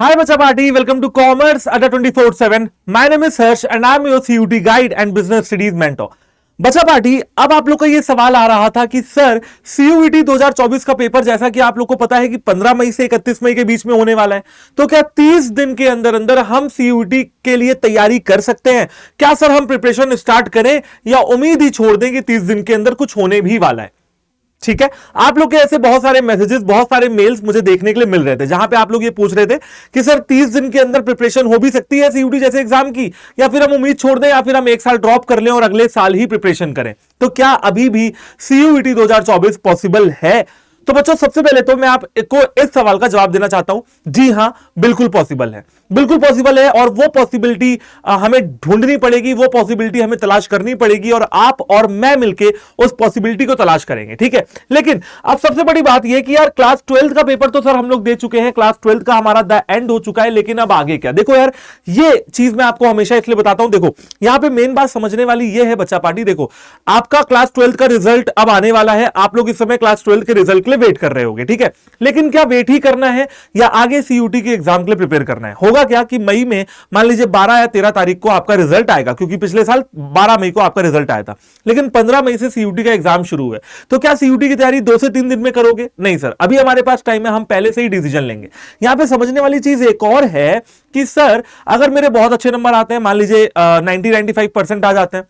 Hi Bacha Party, welcome to Commerce Adda 24/7. My name is Harsh and I'm your CUT guide and business studies mentor. बच्चा party, अब आप लोग का ये सवाल आ रहा था कि सर सीयूईटी 2024 का पेपर जैसा कि आप लोग को पता है कि 15 मई से 31 मई के बीच में होने वाला है, तो क्या 30 दिन के अंदर अंदर हम सीयूईटी के लिए तैयारी कर सकते हैं? क्या सर हम प्रिपरेशन स्टार्ट करें या उम्मीद ही छोड़ दें कि 30 दिन के अंदर कुछ होने भी वाला है? ठीक है, आप लोग के ऐसे बहुत सारे मैसेजेस, बहुत सारे मेल्स मुझे देखने के लिए मिल रहे थे जहां पे आप लोग ये पूछ रहे थे कि सर 30 दिन के अंदर प्रिपरेशन हो भी सकती है सीयूटी जैसे एग्जाम की, या फिर हम उम्मीद छोड़ दें, या फिर हम एक साल ड्रॉप कर लें और अगले साल ही प्रिपरेशन करें। तो क्या अभी भी सीयूटी 2024 पॉसिबल है? तो बच्चों, सबसे पहले तो मैं आपको इस सवाल का जवाब देना चाहता हूं, जी हां, बिल्कुल पॉसिबल है, बिल्कुल पॉसिबल है। और वो पॉसिबिलिटी हमें ढूंढनी पड़ेगी, वो पॉसिबिलिटी हमें तलाश करनी पड़ेगी, और आप और मैं मिलके उस पॉसिबिलिटी को तलाश करेंगे, ठीक है। लेकिन अब सबसे बड़ी बात यह कि यार क्लास 12 का पेपर तो सर हम लोग दे चुके हैं, क्लास 12 का हमारा द एंड हो चुका है, लेकिन अब आगे क्या? देखो यार, ये चीज मैं आपको हमेशा इसलिए बताता हूं, देखो यहां पे मेन बात समझने वाली ये है बच्चा पार्टी, देखो आपका क्लास 12 का रिजल्ट अब आने वाला है, आप लोग इस समय क्लास 12 के रिजल्ट के लिए वेट कर रहे होंगे, ठीक है। लेकिन क्या वेट ही करना है या आगे सीयूटी के एग्जाम के लिए प्रिपेयर करना है? होगा क्या कि मई में मान लीजिए 12 या 13 तारीख को आपका रिजल्ट आएगा, क्योंकि पिछले साल 12 मई को आपका रिजल्ट आया था, लेकिन 15 मई से सीयूटी का एग्जाम शुरू है। तो क्या सीयूटी की तैयारी 2 से 3 दिन में करोगे? नहीं सर, अभी हमारे पास टाइम है, हम पहले से ही डिसीजन लेंगे। यहां पे समझने वाली चीज एक और है कि सर अगर मेरे बहुत अच्छे नंबर आते हैं, मान लीजिए 90-95% आ जाते हैं,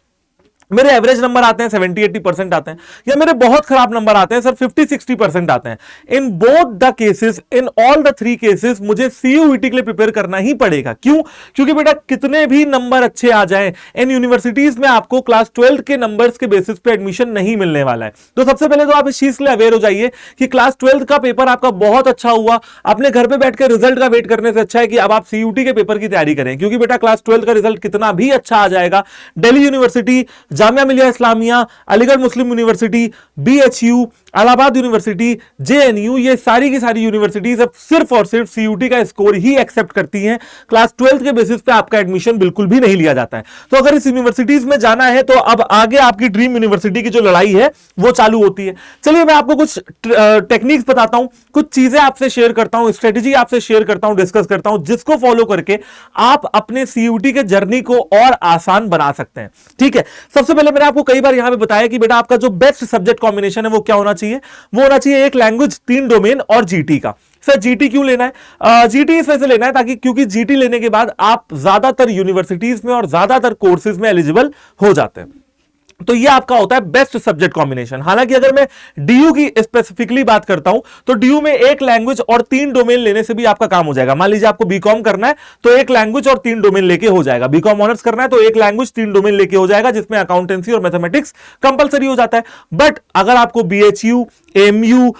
मेरे एवरेज नंबर आते हैं 70-80% आते हैं, या मेरे बहुत खराब नंबर आते हैं सर 50-60% आते हैं, in both the cases, in all the 3 cases मुझे सीयूईटी के लिए प्रिपेयर करना ही पड़ेगा। क्यों? क्योंकि बेटा कितने भी नंबर अच्छे आ जाएं, इन यूनिवर्सिटीज में आपको क्लास 12 के नंबर्स के बेसिस पे एडमिशन नहीं मिलने वाला है। तो सबसे पहले तो आप इस चीज के लिए अवेयर हो जाइए कि क्लास 12 का पेपर आपका बहुत अच्छा हुआ, अपने घर पे बैठकर रिजल्ट का वेट करने से अच्छा है कि अब आप सीयूटी के पेपर की तैयारी करें, क्योंकि बेटा क्लास 12 का रिजल्ट कितना भी अच्छा आ जाएगा, Delhi university, Jamia Millia Islamia, Aligarh Muslim university, BHU, Allahabad university, JNU, ये सारी की सारी यूनिवर्सिटीज अब सिर्फ और सिर्फ सीयूटी का स्कोर ही एक्सेप्ट करती हैं, क्लास 12 के बेसिस पे आपका एडमिशन बिल्कुल भी नहीं लिया जाता है। तो अगर इस यूनिवर्सिटीज में जाना है तो अब आगे आपकी ड्रीम यूनिवर्सिटी की जो लड़ाई है वो चालू होती है। चलिए मैं आपको कुछ टेक्निक्स बताता हूं, कुछ चीजें आपसे शेयर करता हूं, स्ट्रेटेजी आपसे शेयर करता हूं, डिस्कस करता हूं, जिसको फॉलो करके आप अपने सीयूटी के जर्नी को और आसान बना सकते हैं, ठीक है। सबसे पहले मैंने आपको कई बार यहां पे बताया कि बेटा आपका जो बेस्ट सब्जेक्ट कॉम्बिनेशन है वो क्या होना चाहिए? वो होना चाहिए एक लैंग्वेज, 3 डोमेन और जीटी का। सर जीटी क्यों लेना है? जीटी इस वजह से लेना है ताकि, क्योंकि जीटी लेने के बाद आप ज्यादातर यूनिवर्सिटीज में और ज्यादातर कोर्सेज में एलिजिबल हो जाते हैं। तो ये आपका होता है बेस्ट सब्जेक्ट कॉम्बिनेशन। हालांकि अगर मैं डीयू की स्पेसिफिकली बात करता हूं तो डीयू में एक लैंग्वेज और 3 डोमेन लेने से भी आपका काम हो जाएगा। मान लीजिए आपको बीकॉम करना है तो एक लैंग्वेज और 3 डोमेन लेके हो जाएगा, बीकॉम ऑनर्स करना है तो एक लैंग्वेज 3 डोमेन लेके हो जाएगा, जिसमें अकाउंटेंसी और मैथमेटिक्स कंपलसरी हो जाता है। बट अगर आपको बीएचयू, एमयू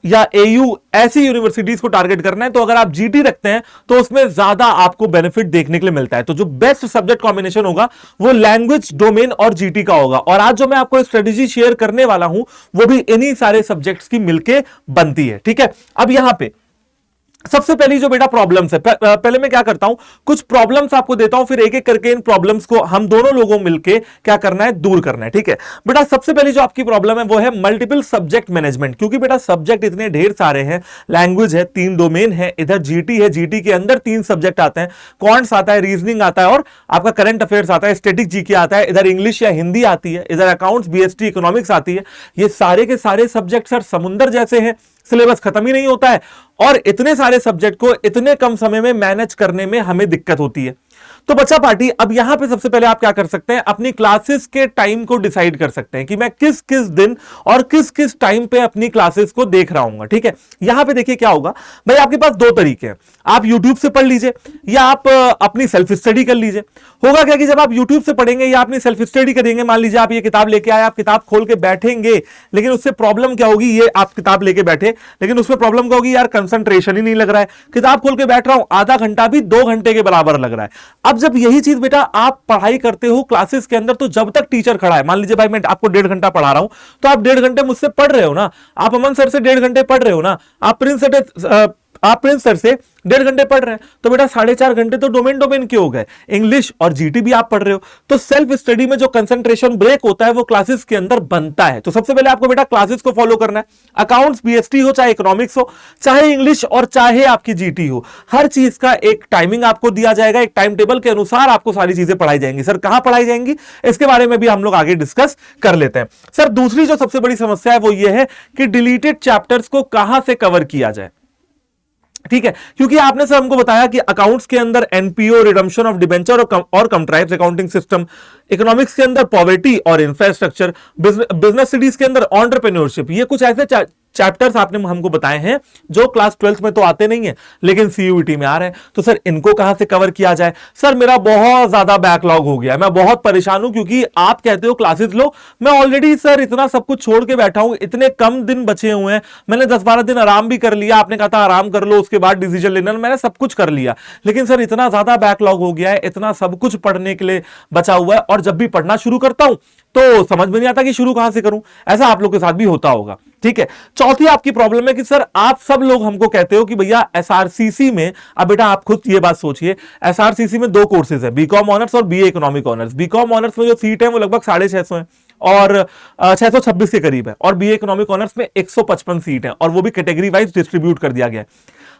या एयू ऐसी यूनिवर्सिटीज को टारगेट करना है तो अगर आप जीटी रखते हैं तो उसमें ज्यादा आपको बेनिफिट देखने के लिए मिलता है। तो जो बेस्ट सब्जेक्ट कॉम्बिनेशन होगा वो लैंग्वेज, डोमेन और जीटी का होगा। और आज जो मैं आपको स्ट्रेटेजी शेयर करने वाला हूं वो भी इन्हीं सारे सब्जेक्ट्स की मिलके बनती है, ठीक है। अब यहां पे सबसे पहली जो बेटा प्रॉब्लम्स है, पहले मैं क्या करता हूं, कुछ प्रॉब्लम्स आपको देता हूं, फिर एक एक करके इन प्रॉब्लम्स को हम दोनों लोगों मिलके क्या करना है, दूर करना है, ठीक है। बेटा सबसे पहली जो आपकी प्रॉब्लम है वो है मल्टीपल सब्जेक्ट मैनेजमेंट, क्योंकि बेटा सब्जेक्ट इतने ढेर सारे हैं, लैंग्वेज है, 3 डोमेन है, इधर जीटी है, जीटी के अंदर 3 सब्जेक्ट आते हैं, क्वांट्स आता है, रीजनिंग आता है और आपका करंट अफेयर्स आता है, स्टैटिक जीके आता है, इधर इंग्लिश या हिंदी आती है, इधर अकाउंट्स, बीएसटी, इकोनॉमिक्स आती है। ये सारे के सारे सब्जेक्ट सर समुंदर जैसे हैं, सिलेबस खत्म ही नहीं होता है, और इतने सारे सब्जेक्ट को इतने कम समय में मैनेज करने में हमें दिक्कत होती है। तो बच्चा पार्टी, अब यहां पे सबसे पहले आप क्या कर सकते हैं, अपनी क्लासेस के टाइम को डिसाइड कर सकते हैं कि मैं किस किस दिन और किस किस टाइम पे अपनी क्लासेस को देख रहा हूं, ठीक है। यहां पे देखिए क्या होगा भाई, आपके पास 2 तरीके हैं, आप YouTube से पढ़ लीजिए या आप अपनी सेल्फ स्टडी कर लीजिए। होगा क्या कि जब आप YouTube से पढ़ेंगे या अपनी सेल्फ स्टडी करेंगे, मान लीजिए आप ये किताब लेके आए, आप किताब खोल के बैठेंगे, लेकिन उससे प्रॉब्लम क्या होगी, ये आप किताब लेके बैठे लेकिन उसमें प्रॉब्लम क्या होगी, यार कंसंट्रेशन ही नहीं लग रहा है, किताब खोल के बैठ रहा हूं, आधा घंटा भी 2 घंटे के बराबर लग रहा है। अब जब यही चीज बेटा आप पढ़ाई करते हो क्लासेस के अंदर, तो जब तक टीचर खड़ा है, मान लीजिए भाई मैं आपको 1.5 घंटा पढ़ा रहा हूं, तो आप 1.5 घंटे मुझसे पढ़ रहे हो ना, आप अमन सर से 1.5 घंटे पढ़ रहे हो ना, आप प्रिंस आप प्रिंस सर से 1.5 घंटे पढ़ रहे हैं तो बेटा 4.5 घंटे तो डोमेन के हो गए। इंग्लिश और जीटी भी आप पढ़ रहे हो, तो सेल्फ स्टडी में जो कंसंट्रेशन ब्रेक होता है वो क्लासेस के अंदर बनता है। तो सबसे पहले आपको बेटा क्लासेस को फॉलो करना है। अकाउंट्स बीएसटी हो, चाहे इकोनॉमिक्स हो, चाहे इंग्लिश और चाहे आपकी जीटी हो, हर चीज का एक टाइमिंग आपको दिया जाएगा, एक टाइम टेबल के अनुसार आपको सारी चीजें पढ़ाई जाएंगी। सर कहां पढ़ाई जाएंगी, इसके बारे में भी हम लोग आगे डिस्कस कर लेते हैं। सर दूसरी जो सबसे बड़ी समस्या है वो ये है कि डिलीटेड चैप्टर्स को कहां से कवर किया जाए। ठीक है, क्योंकि आपने सर हमको बताया कि अकाउंट्स के अंदर एनपीओ, रिडम्पशन ऑफ डिबेंचर और कंट्राइब्स अकाउंटिंग सिस्टम, इकोनॉमिक्स के अंदर पॉवर्टी और इंफ्रास्ट्रक्चर, बिजनेस स्टडीज के अंदर एंटरप्रेन्योरशिप, ये कुछ ऐसे चैप्टर्स आपने हमको बताए हैं जो क्लास 12th में तो आते नहीं है लेकिन सीयूईटी में आ रहे हैं। तो सर इनको कहां से कवर किया जाए। सर मेरा बहुत ज्यादा बैकलॉग हो गया, मैं बहुत परेशान हूं, क्योंकि आप कहते हो क्लासेस लो, मैं ऑलरेडी सर इतना सब कुछ छोड़ के बैठा हूं, इतने कम दिन बचे हुए हैं, मैंने 10-12 दिन आराम भी कर लिया, आपने कहा था आराम कर लो उसके बाद डिसीजन लेना, मैंने सब कुछ कर लिया, लेकिन सर इतना ज्यादा बैकलॉग हो गया है, इतना सब कुछ पढ़ने के लिए बचा हुआ है, और जब भी पढ़ना शुरू करता हूं तो समझ में नहीं आता कि शुरू कहां से करूं। ऐसा आप लोग के साथ भी होता होगा। ठीक है, चौथी आपकी प्रॉब्लम है कि सर आप सब लोग हमको कहते हो कि भैया एसआरसीसी में, अब बेटा आप खुद ये बात सोचिए, एसआरसीसी में 2 कोर्सेज है, बीकॉम ऑनर्स और BA economic honours. BCom honours में जो सीट है वो लगभग 650 है और 626 के करीब है, और बीए इकोनॉमिक ऑनर्स में 155 सीट है, और वो भी कैटेगरी वाइज डिस्ट्रीब्यूट कर दिया गया है।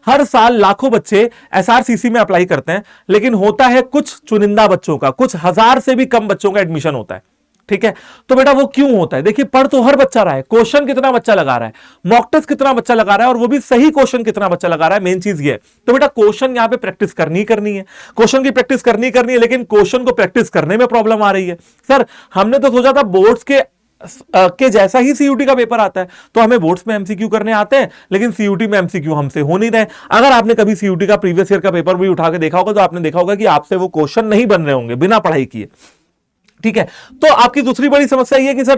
हर साल लाखों बच्चे एसआरसीसी में अप्लाई करते हैं, लेकिन होता है कुछ चुनिंदा बच्चों का, कुछ हजार से भी कम बच्चों का एडमिशन होता है। ठीक है, तो बेटा वो क्यों होता है, देखिए पढ़ तो हर बच्चा रहा है, क्वेश्चन कितना बच्चा लगा रहा है, मॉक टेस्ट कितना बच्चा लगा रहा है, और वो भी सही क्वेश्चन कितना बच्चा लगा रहा है, मेन चीज ये है। तो बेटा क्वेश्चन यहां पे प्रैक्टिस करनी है, क्वेश्चन की प्रैक्टिस करनी है, लेकिन क्वेश्चन को प्रैक्टिस करने में प्रॉब्लम आ रही है। सर हमने तो सोचा था बोर्ड्स के जैसा ही सीयूटी का पेपर आता है, तो हमें बोर्ड्स में एमसीक्यू करने आते हैं, लेकिन सीयूटी में एमसीक्यू हमसे हो नहीं रहे। अगर आपने कभी सीयूटी का प्रीवियस ईयर का पेपर भी उठा के देखा होगा तो आपने देखा होगा कि आपसे वो क्वेश्चन नहीं बन रहे होंगे बिना पढ़ाई किए। ठीक है, तो आपकी दूसरी बड़ी समस्या ये कि सर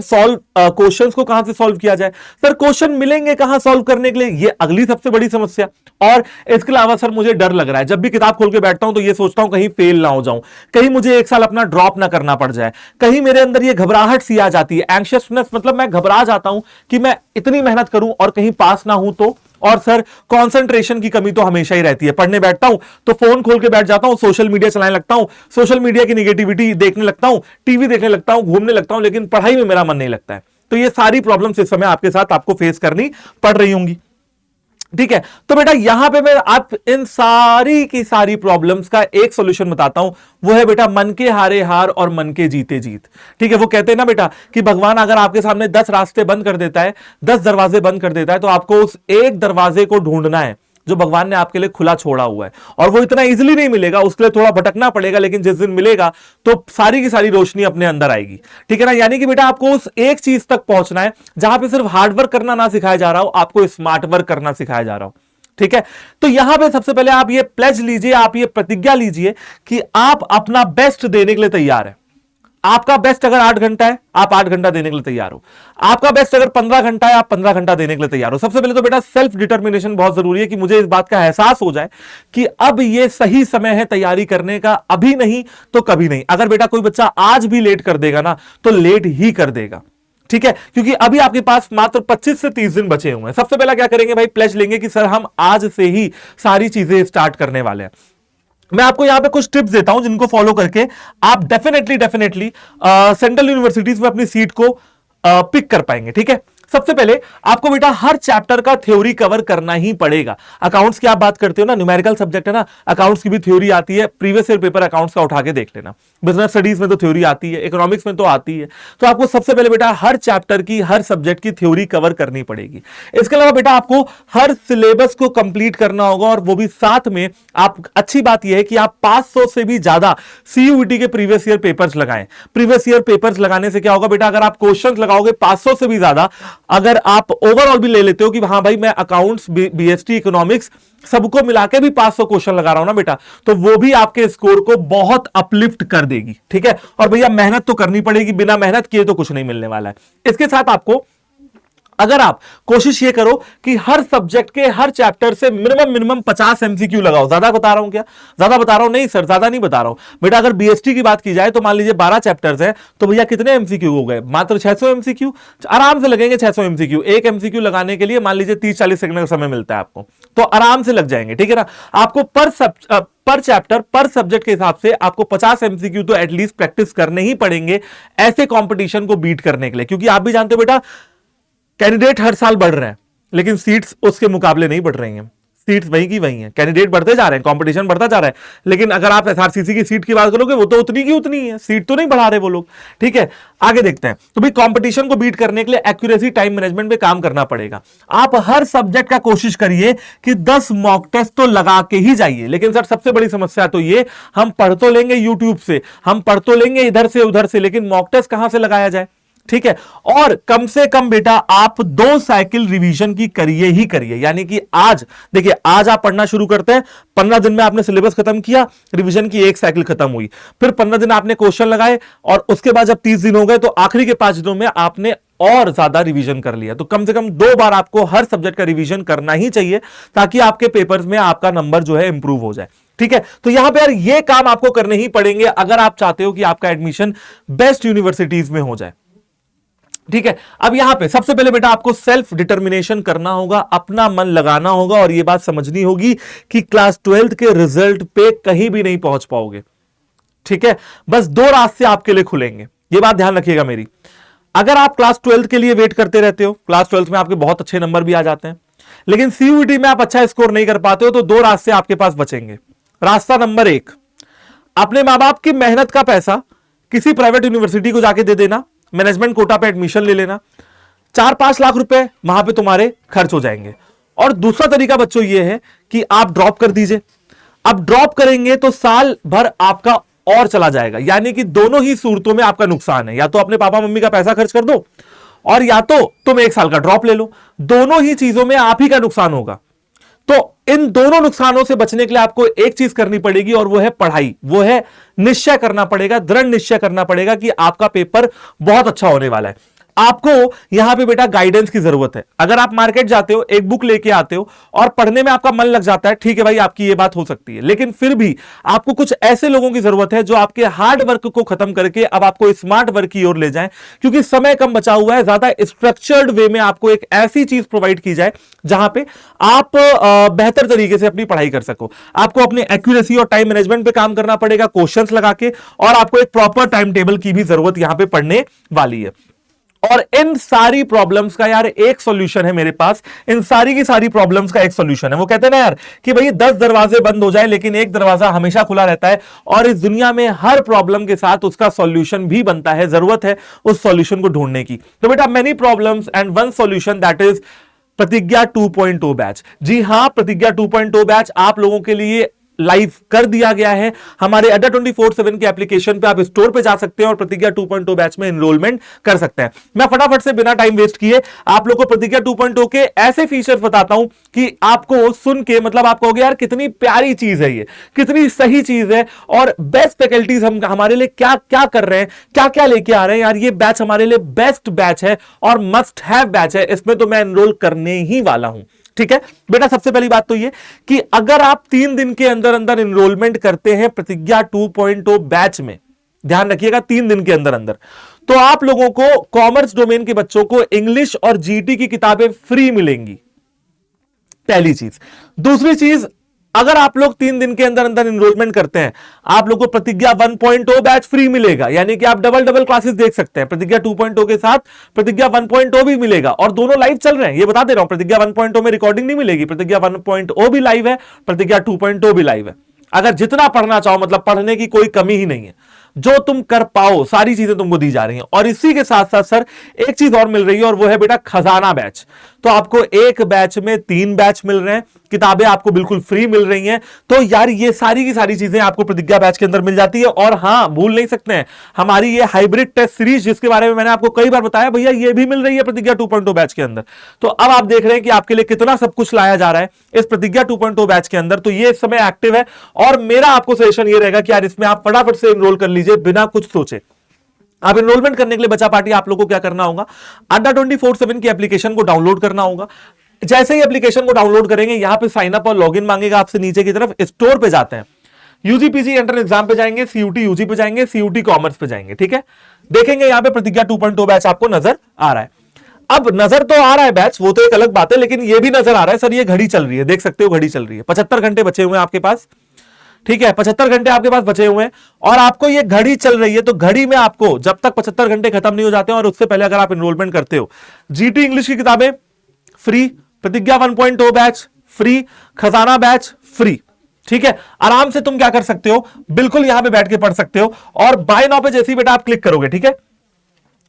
क्वेश्चंस को कहां से सॉल्व किया जाए। सर क्वेश्चन मिलेंगे कहां सॉल्व करने के लिए, ये अगली सबसे बड़ी समस्या। और इसके अलावा सर मुझे डर लग रहा है, जब भी किताब खोल के बैठता हूं तो ये सोचता हूं कहीं फेल ना हो जाऊं, कहीं मुझे 1 साल अपना ड्रॉप ना करना पड़ जाए, कहीं मेरे अंदर ये घबराहट सी आ जाती है, एंग्शियसनेस, मतलब मैं घबरा जाता हूं कि मैं इतनी मेहनत करूं और कहीं पास ना हूं तो। और सर कंसंट्रेशन की कमी तो हमेशा ही रहती है, पढ़ने बैठता हूं तो फोन खोल के बैठ जाता हूं, सोशल मीडिया चलाने लगता हूं, सोशल मीडिया की निगेटिविटी देखने लगता हूं, टीवी देखने लगता हूं, घूमने लगता हूं, लेकिन पढ़ाई में मेरा मन नहीं लगता है। तो ये सारी प्रॉब्लम्स इस समय आपके साथ आपको फेस करनी पड़ रही होंगी। ठीक है, तो बेटा यहां पे मैं आप इन सारी की सारी प्रॉब्लम्स का एक सॉल्यूशन बताता हूं, वो है बेटा मन के हारे हार और मन के जीते जीत। ठीक है, वो कहते हैं ना बेटा कि भगवान अगर आपके सामने 10 रास्ते बंद कर देता है, 10 दरवाजे बंद कर देता है, तो आपको उस एक दरवाजे को ढूंढना है जो भगवान ने आपके लिए खुला छोड़ा हुआ है, और वो इतना इजीली नहीं मिलेगा, उसके लिए थोड़ा भटकना पड़ेगा, लेकिन जिस दिन मिलेगा तो सारी की सारी रोशनी अपने अंदर आएगी। ठीक है ना, यानी कि बेटा आपको उस एक चीज तक पहुंचना है जहां पे सिर्फ हार्ड वर्क करना ना सिखाया जा रहा हो, आपको स्मार्ट वर्क करना सिखाया जा रहा हो। ठीक है, तो यहां पे सबसे पहले आप ये प्लेज लीजिए, आप ये प्रतिज्ञा लीजिए कि आप अपना बेस्ट देने के लिए तैयार है। आपका बेस्ट अगर 8 घंटा है, आप 8 घंटा देने के लिए तैयार हो। आपका बेस्ट अगर 15 घंटा है, आप 15 घंटा देने के लिए तैयार हो। सबसे पहले तो बेटा सेल्फ डिटर्मिनेशन बहुत जरूरी है कि मुझे इस बात का एहसास हो जाए कि अब ये सही समय है तैयारी करने का, अभी नहीं तो कभी नहीं। अगर बेटा कोई बच्चा आज भी लेट कर देगा ना, तो लेट ही कर देगा। ठीक है, क्योंकि अभी आपके पास मात्र 25 से 30 दिन बचे हुए हैं। सबसे पहला क्या करेंगे भाई, प्लेज लेंगे कि सर हम आज से ही सारी चीजें स्टार्ट करने वाले हैं। मैं आपको यहां पे कुछ टिप्स देता हूं जिनको फॉलो करके आप डेफिनेटली सेंट्रल यूनिवर्सिटीज में अपनी सीट को पिक कर पाएंगे। ठीक है, सबसे पहले आपको बेटा हर चैप्टर का थ्योरी कवर करना ही पड़ेगा। अकाउंट्स की आप बात करते हो ना, न्यूमेरिकल सब्जेक्ट है ना, अकाउंट्स की भी थ्योरी आती है, प्रीवियस ईयर पेपर अकाउंट्स का उठा के देख लेना। बिजनेस स्टडीज में तो थ्योरी आती है, इकोनॉमिक्स में तो आती है, तो आपको सबसे पहले बेटा हर चैप्टर की, हर सब्जेक्ट की थ्योरी कवर करनी पड़ेगी। इसके अलावा बेटा आपको हर सिलेबस को कंप्लीट करना होगा, और वो भी साथ में आप, अच्छी बात यह है कि आप 500 से भी ज्यादा सीयूईटी के प्रीवियस ईयर पेपर्स लगाएं। प्रीवियस ईयर पेपर्स लगाने से क्या होगा बेटा, अगर आप क्वेश्चंस लगाओगे 500 से भी ज्यादा, अगर आप ओवरऑल भी ले लेते हो कि हां भाई मैं अकाउंट्स, बीएसटी, इकोनॉमिक्स सबको मिला के भी 500 क्वेश्चन लगा रहा हूं ना बेटा, तो वो भी आपके स्कोर को बहुत अपलिफ्ट कर देगी। ठीक है, और भैया मेहनत तो करनी पड़ेगी, बिना मेहनत किए तो कुछ नहीं मिलने वाला है। इसके साथ आपको, अगर आप कोशिश ये करो कि हर सब्जेक्ट के हर चैप्टर से मिनिमम 50 एमसीक्यू लगाओ। ज्यादा बता रहा हूं क्या, ज्यादा बता रहा हूं? नहीं सर, ज्यादा नहीं बता रहा हूं बेटा। अगर बीएसटी की बात की जाए तो मान लीजिए 12 चैप्टर्स हैं, तो भैया कितने एमसीक्यू हो गए, मात्र 600 एमसीक्यू। आराम से लगेंगे 600 एमसीक्यू। एक एमसीक्यू लगाने के लिए मान लीजिए 30-40 सेकंड का समय मिलता है आपको, तो आराम से लग जाएंगे, ठीक है ना। आपको पर चैप्टर पर सब्जेक्ट के हिसाब से आपको 50 एमसीक्यू तो एटलीस्ट प्रैक्टिस करने ही पड़ेंगे ऐसे कंपटीशन को बीट करने के लिए, क्योंकि आप भी जानते हो बेटा कैंडिडेट हर साल बढ़ रहे हैं लेकिन सीट्स उसके मुकाबले नहीं बढ़ रही हैं। सीट्स वही की वही हैं, कैंडिडेट बढ़ते जा रहे हैं, कंपटीशन बढ़ता जा रहा है, लेकिन अगर आप एसआरसीसी की सीट की बात करोगे वो तो उतनी की उतनी है, सीट तो नहीं बढ़ा रहे वो लोग, ठीक है। आगे देखते हैं। तो भाई कंपटीशन को बीट करने के लिए एक्यूरेसी टाइम मैनेजमेंट पे काम करना पड़ेगा। आप हर सब्जेक्ट का कोशिश करिए कि 10 मॉक टेस्ट तो लगा के ही जाइए। लेकिन सर सबसे बड़ी समस्या तो ये, हम पढ़ तो लेंगे यूट्यूब से, हम पढ़ तो लेंगे इधर से उधर से, लेकिन मॉक टेस्ट कहां से लगाया जाए, ठीक है। और कम से कम बेटा आप 2 साइकिल रिवीजन की करिए ही करिए। यानी कि आज देखिए, आज आप पढ़ना शुरू करते हैं, 15 दिन में आपने सिलेबस खत्म किया, रिवीजन की 1 साइकिल खत्म हुई, फिर 15 दिन आपने क्वेश्चन लगाए, और उसके बाद जब 30 दिन हो गए तो आखिरी के 5 दिनों में आपने और ज्यादा रिवीजन कर लिया। तो कम से कम 2 बार आपको हर सब्जेक्ट का रिवीजन करना ही चाहिए, ताकि आपके पेपर्स में आपका नंबर जो है इंप्रूव हो जाए, ठीक है। तो यहां पे यार ये काम आपको करने ही पड़ेंगे अगर आप चाहते हो कि आपका एडमिशन बेस्ट यूनिवर्सिटीज में हो जाए, ठीक है। अब यहां पे सबसे पहले बेटा आपको सेल्फ डिटर्मिनेशन करना होगा, अपना मन लगाना होगा, और यह बात समझनी होगी कि क्लास 12th के रिजल्ट पे कहीं भी नहीं पहुंच पाओगे, ठीक है। बस 2 रास्ते आपके लिए खुलेंगे, यह बात ध्यान रखिएगा मेरी। अगर आप क्लास 12th के लिए वेट करते रहते हो, क्लास 12th में आपके बहुत अच्छे नंबर भी आ जाते हैं, लेकिन सीयूईटी में आप अच्छा स्कोर नहीं कर पाते हो, तो 2 रास्ते आपके पास बचेंगे। रास्ता नंबर 1, अपने मां बाप की मेहनत का पैसा किसी प्राइवेट यूनिवर्सिटी को जाके दे देना, मैनेजमेंट कोटा पे एडमिशन ले लेना, 4-5 लाख रुपए वहां पे तुम्हारे खर्च हो जाएंगे। और दूसरा तरीका बच्चों ये है कि आप ड्रॉप कर दीजिए। अब ड्रॉप करेंगे तो साल भर आपका और चला जाएगा, यानी कि दोनों ही सूरतों में आपका नुकसान है। या तो अपने पापा मम्मी का पैसा खर्च कर दो, और या तो तुम 1 साल का ड्रॉप ले लो, दोनों ही चीजों में आप ही का नुकसान होगा। तो इन दोनों नुकसानों से बचने के लिए आपको एक चीज करनी पड़ेगी, और वो है पढ़ाई, वो है निश्चय करना पड़ेगा, दृढ़ निश्चय करना पड़ेगा कि आपका पेपर बहुत अच्छा होने वाला है। आपको यहां पे बेटा गाइडेंस की जरूरत है। अगर आप मार्केट जाते हो, एक बुक लेके आते हो और पढ़ने में आपका मन लग जाता है, ठीक है भाई, आपकी ये बात हो सकती है, लेकिन फिर भी आपको कुछ ऐसे लोगों की जरूरत है जो आपके हार्ड वर्क को खत्म करके अब आपको स्मार्ट वर्क की ओर ले जाएं, क्योंकि समय कम बचा हुआ है। ज्यादा स्ट्रक्चर्ड वे में आपको एक ऐसी चीज प्रोवाइड की जाए जहां पे आप बेहतर तरीके से अपनी पढ़ाई कर सको। आपको अपने एक्यूरेसी और टाइम मैनेजमेंट पे काम करना पड़ेगा, क्वेश्चंस लगा के, और आपको एक प्रॉपर टाइम टेबल की भी जरूरत यहां पे पड़ने वाली है। और इन सारी प्रॉब्लम्स का यार एक सॉल्यूशन है मेरे पास, इन सारी की सारी प्रॉब्लम्स का एक सॉल्यूशन है। वो कहते हैं ना यार कि भाई 10 दरवाजे बंद हो जाए लेकिन एक दरवाजा हमेशा खुला रहता है, और इस दुनिया में हर प्रॉब्लम के साथ उसका सॉल्यूशन भी बनता है। जरूरत है उस सॉल्यूशन को ढूंढने की। तो बेटा many problems and one solution, that is प्रतिज्ञा 2.0 बैच। जी हां, प्रतिज्ञा 2.0 बैच आप लोगों के लिए लाइव कर दिया गया है। हमारे अड्डा 24/7 के एप्लीकेशन पे आप स्टोर पे जा सकते हैं और प्रतिज्ञा 2.0 बैच में एनरोलमेंट कर सकते हैं। मैं फटाफट से बिना टाइम वेस्ट किए आप लोगों को प्रतिज्ञा 2.0 के ऐसे फीचर्स बताता हूं कि आपको सुन के मतलब आप कहोगे यार कितनी प्यारी चीज है ये, कितनी सही चीज है, और बेस्ट फैकल्टीज हम हमारे लिए क्या क्या कर रहे हैं, क्या क्या लेके आ रहे हैं। यार ये बैच हमारे लिए बेस्ट बैच है और मस्ट हैव बैच है, इसमें तो मैं एनरोल करने ही वाला हूं, ठीक है बेटा। सबसे पहली बात तो ये कि अगर आप 3 दिन के अंदर अंदर एनरोलमेंट करते हैं प्रतिज्ञा 2.0 बैच में, ध्यान रखिएगा 3 दिन के अंदर अंदर, तो आप लोगों को कॉमर्स डोमेन के बच्चों को इंग्लिश और जीटी की किताबें फ्री मिलेंगी, पहली चीज। दूसरी चीज, अगर आप लोग 3 दिन के अंदर अंदर एनरोलमेंट करते हैं, आप लोगों को प्रतिज्ञा 1.0 बैच फ्री मिलेगा, यानी कि आप डबल क्लासेस देख सकते हैं। प्रतिज्ञा 2.0 के साथ प्रतिज्ञा 1.0 भी मिलेगा, और दोनों लाइव चल रहे हैं, ये बता दे रहा हूं। प्रतिज्ञा 1.0 में रिकॉर्डिंग नहीं मिलेगी, प्रतिज्ञा 1.0 भी लाइव है, प्रतिज्ञा 2.0 भी लाइव है। अगर जितना पढ़ना चाहो, मतलब पढ़ने की कोई कमी ही नहीं है, जो तुम कर पाओ सारी चीजें तुमको दी जा रही हैं। और इसी के साथ साथ सर एक चीज और मिल रही है, और वो है बेटा खजाना बैच। तो आपको एक बैच में 3 बैच मिल रहे हैं, किताबें आपको बिल्कुल फ्री मिल रही हैं। तो यार ये सारी की सारी चीजें आपको प्रतिज्ञा बैच के अंदर मिल जाती है। और हां, भूल नहीं सकते हैं हमारी ये हाइब्रिड टेस्ट सीरीज, जिसके बारे में मैंने आपको कई बार बताया, भैया ये भी मिल रही है प्रतिज्ञा 2.0 बैच के अंदर। तो अब आप देख रहे हैं कि आपके लिए कितना सब कुछ लाया जा रहा है इस प्रतिज्ञा 2.0 बैच के अंदर। तो ये इस समय एक्टिव है, और मेरा आपको सजेशन ये रहेगा कि यार इसमें आप फटाफट से एनरोल कर लीजिए बिना कुछ सोचे। आप एनरोलमेंट करने के लिए बचा पार्टी आप लोगों को क्या करना होगा, अड्डा 24/7 की एप्लीकेशन को डाउनलोड करना होगा। जैसे ही एप्लीकेशन को डाउनलोड करेंगे, यहां पे साइन अप और लॉगिन मांगेगा आपसे, नीचे की तरफ स्टोर पे जाते हैं, यूजीपीसी एंट्रेंस एग्जाम पे जाएंगे, सीयूटी यूजी पे जाएंगे, सीयूटी कॉमर्स पे जाएंगे, ठीक है। देखेंगे यहां पे प्रतिज्ञा 2.0 बैच आपको नजर आ रहा है। अब नजर तो आ रहा है बैच, वो तो एक अलग बात है, लेकिन ये भी नजर आ रहा है सर ये घड़ी चल रही है, देख सकते हो घड़ी चल रही है, 75 घंटे बचे हुए हैं आपके पास, ठीक है, 75 घंटे आपके पास बचे हुए हैं और आपको ये घड़ी चल रही है। तो घड़ी में आपको जब तक 75 घंटे खत्म नहीं हो जाते हैं और उससे पहले अगर आप एनरोलमेंट करते हो, जीटी इंग्लिश की किताबें फ्री, प्रतिज्ञा 1.0 बैच फ्री, खजाना बैच फ्री, ठीक है। आराम से तुम क्या कर सकते हो, बिल्कुल यहां पे बैठ के पढ़ सकते हो। और बाय नाउ पे जैसे ही बेटा आप क्लिक करोगे, ठीक है,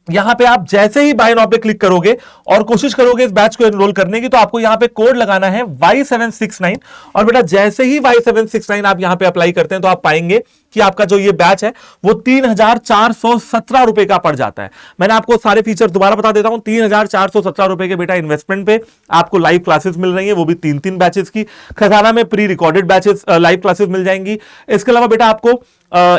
यहां पे आप जैसे ही बाय नाउ पे क्लिक करोगे और कोशिश करोगे इस बैच को एनरोल करने की, तो आपको यहां पे कोड लगाना है Y769 और बेटा जैसे ही Y769 आप यहां पे अप्लाई करते हैं तो आप पाएंगे कि आपका जो ये बैच है वो 3,417 रुपए का पड़ जाता है। मैंने आपको सारे फीचर दोबारा बता देता हूं, 3,417 रुपए के बेटा इन्वेस्टमेंट पे आपको लाइव क्लासेस मिल रही है, वो भी 3-3 बैचेस की। खजाना में pre recorded batches live classes मिल जाएंगी। इसके अलावा बेटा आपको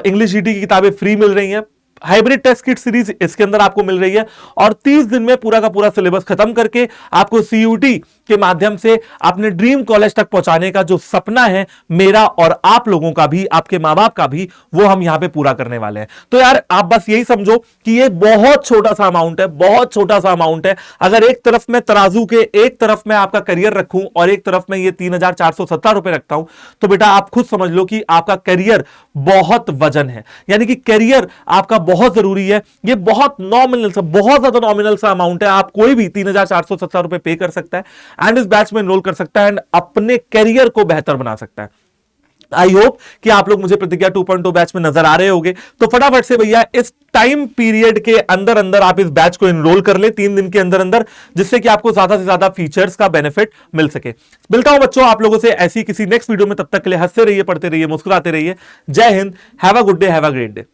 इंग्लिश जीटी की किताबें फ्री मिल रही हैं, हाइब्रिड टेस्ट किट सीरीज इसके अंदर आपको मिल रही है और 30 दिन में पूरा का पूरा सिलेबस खत्म करके आपको सीयूटी के माध्यम से अपने ड्रीम कॉलेज तक पहुंचाने का जो सपना है मेरा और आप लोगों का भी, आपके मां बाप का भी, वो हम यहां पे पूरा करने वाले हैं। तो यार आप बस यही समझो कि ये बहुत छोटा सा अमाउंट है, बहुत छोटा सा अमाउंट है। अगर एक तरफ मैं तराजू के एक तरफ मैं आपका करियर रखूं और एक तरफ मैं ये 3,417 रुपए रखता हूं, तो बेटा आप खुद समझ लो कि आपका करियर बहुत वजन है, यानी कि करियर आपका बहुत जरूरी है। ये बहुत नॉमिनल सा, बहुत ज्यादा नॉमिनल सा अमाउंट है। आप कोई भी 3,417 रुपए पे कर सकता है एंड इस बैच में एनरोल कर सकता है एंड अपने करियर को बेहतर बना सकता है। आई होप कि आप लोग मुझे प्रतिज्ञा 2.0 बैच में नजर आ रहे होंगे। तो फटाफट से भैया इस टाइम पीरियड के अंदर अंदर आप इस बैच को एनरोल कर ले, 3 दिन के अंदर अंदर, जिससे कि आपको ज्यादा से ज्यादा फीचर्स का बेनिफिट मिल सके। मिलता हूं बच्चों आप लोगों से ऐसी किसी नेक्स्ट वीडियो में, तब तक के लिए हंसते रहिए, पढ़ते रहिए, मुस्कुराते रहिए। जय Hind, have a good day, have a great day.